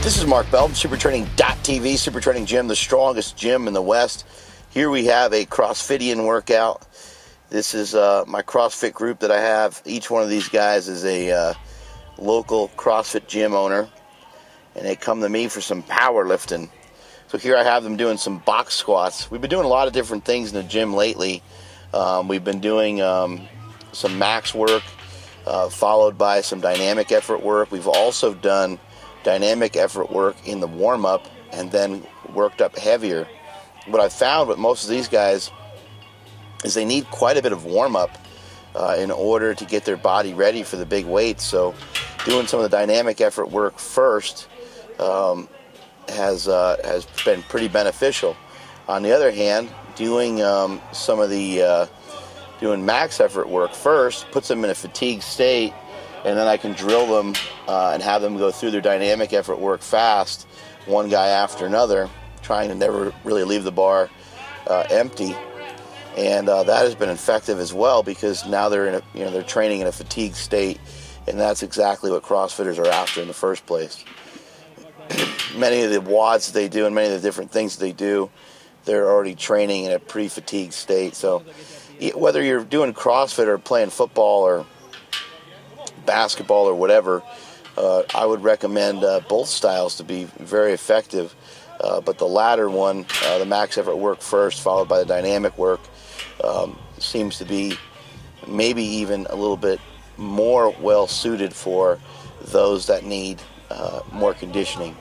This is Mark Bell, supertraining.tv, Super Training Gym, the strongest gym in the West. Here we have a CrossFitian workout. This is my CrossFit group that I have. Each one of these guys is a local CrossFit gym owner, and they come to me for some powerlifting. So here I have them doing some box squats. We've been doing a lot of different things in the gym lately. We've been doing some max work, followed by some dynamic effort work. We've also done dynamic effort work in the warm-up and then worked up heavier. What I've found with most of these guys is they need quite a bit of warm-up in order to get their body ready for the big weights. So doing some of the dynamic effort work first has been pretty beneficial. On the other hand, doing some of the doing max effort work first puts them in a fatigued state, and then I can drill them and have them go through their dynamic effort work fast, one guy after another, trying to never really leave the bar empty. And that has been effective as well, because now they're in they're training in a fatigued state, and that's exactly what CrossFitters are after in the first place. Many of the WODs that they do and many of the different things that they do, they're already training in a pretty fatigued state. So whether you're doing CrossFit or playing football or basketball or whatever, I would recommend both styles to be very effective. But the latter one, the max effort work first, followed by the dynamic work, seems to be maybe even a little bit more well suited for those that need more conditioning.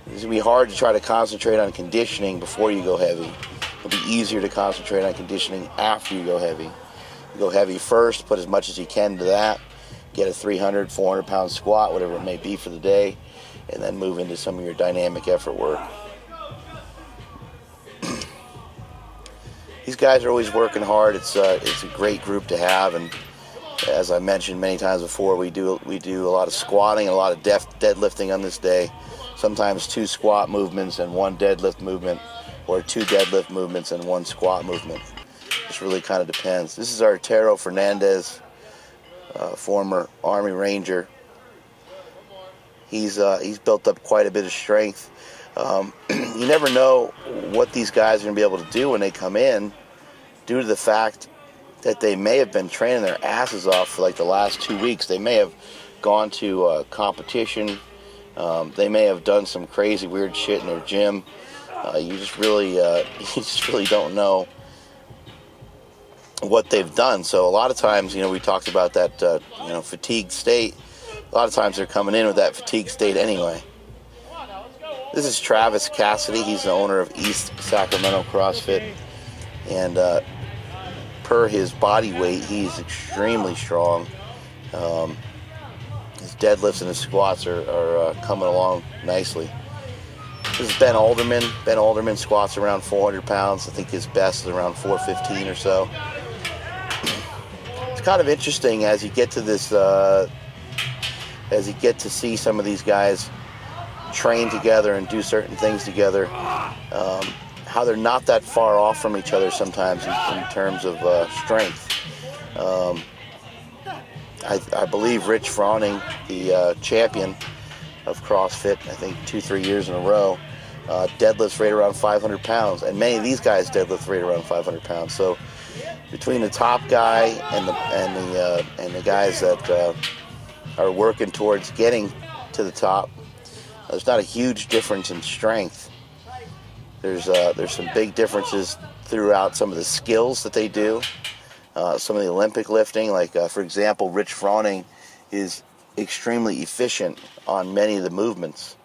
It's going to be hard to try to concentrate on conditioning before you go heavy. It'll be easier to concentrate on conditioning after you go heavy. You go heavy first, put as much as you can into that, get a 300, 400 pound squat, whatever it may be for the day, and then move into some of your dynamic effort work. These guys are always working hard. It's a great group to have, and as I mentioned many times before, we do a lot of squatting and a lot of deadlifting on this day. Sometimes 2 squat movements and 1 deadlift movement, or 2 deadlift movements and 1 squat movement. Just really kind of depends. This is Arturo Fernandez, former Army Ranger. He's built up quite a bit of strength. You never know what these guys are going to be able to do when they come in, due to the fact that they may have been training their asses off for like the last 2 weeks. They may have gone to competition. They may have done some crazy weird shit in their gym. You just really don't know what they've done. So a lot of times, we talked about that fatigued state. A lot of times they're coming in with that fatigued state anyway. This is Travis Cassidy. He's the owner of East Sacramento CrossFit, and per his body weight, he's extremely strong. His deadlifts and his squats are coming along nicely. This is Ben Alderman. Ben Alderman squats around 400 pounds. I think his best is around 415 or so. It's kind of interesting as you get to this, as you get to see some of these guys train together and do certain things together, how they're not that far off from each other sometimes in terms of strength. I believe Rich Froning, the champion of CrossFit, I think 2-3 years in a row, deadlifts right around 500 pounds, and many of these guys deadlift right around 500 pounds. So between the top guy and the guys that are working towards getting to the top, there's not a huge difference in strength. There's some big differences throughout some of the skills that they do. Some of the Olympic lifting, like for example, Rich Froning is extremely efficient on many of the movements,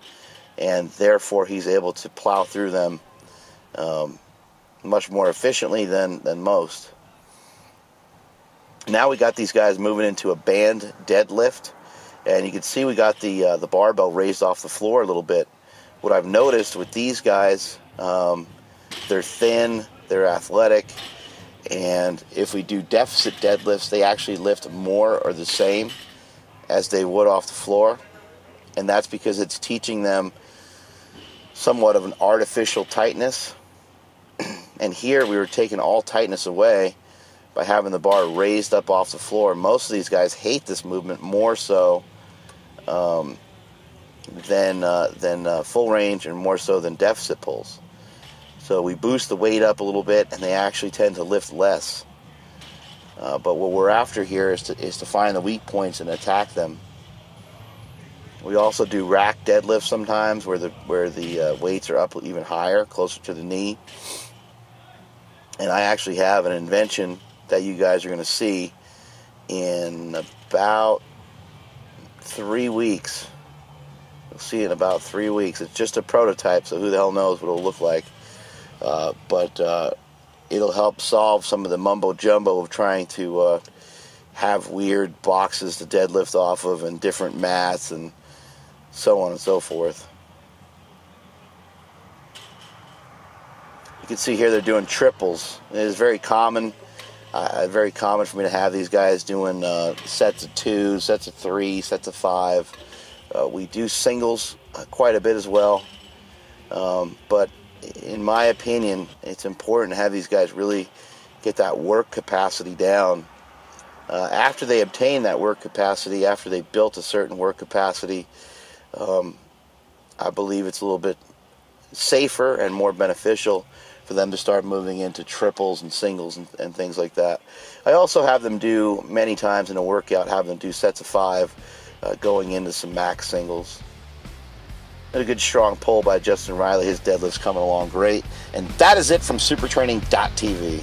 and therefore he's able to plow through them much more efficiently than most. Now we got these guys moving into a band deadlift, and you can see we got the barbell raised off the floor a little bit. What I've noticed with these guys, they're thin, they're athletic, and if we do deficit deadlifts, they actually lift more or the same as they would off the floor, and that's because it's teaching them somewhat of an artificial tightness. And here we were taking all tightness away by having the bar raised up off the floor. Most of these guys hate this movement more so than full range, and more so than deficit pulls. So we boost the weight up a little bit, and they actually tend to lift less. But what we're after here is to find the weak points and attack them. We also do rack deadlifts sometimes, where the weights are up even higher, closer to the knee. And I actually have an invention that you guys are going to see in about 3 weeks. You'll see it in about 3 weeks. It's just a prototype, so who the hell knows what it'll look like. But it'll help solve some of the mumbo-jumbo of trying to have weird boxes to deadlift off of and different mats and so on and so forth. You can see here they're doing triples. It is very common for me to have these guys doing sets of 2, sets of 3, sets of 5. We do singles quite a bit as well. But in my opinion, it's important to have these guys really get that work capacity down. After they obtain that work capacity, after they built a certain work capacity, I believe it's a little bit safer and more beneficial for them to start moving into triples and singles and things like that. I also have them do, many times in a workout, have them do sets of 5 going into some max singles. A good strong pull by Justin Riley. His deadlift's coming along great. And that is it from supertraining.tv.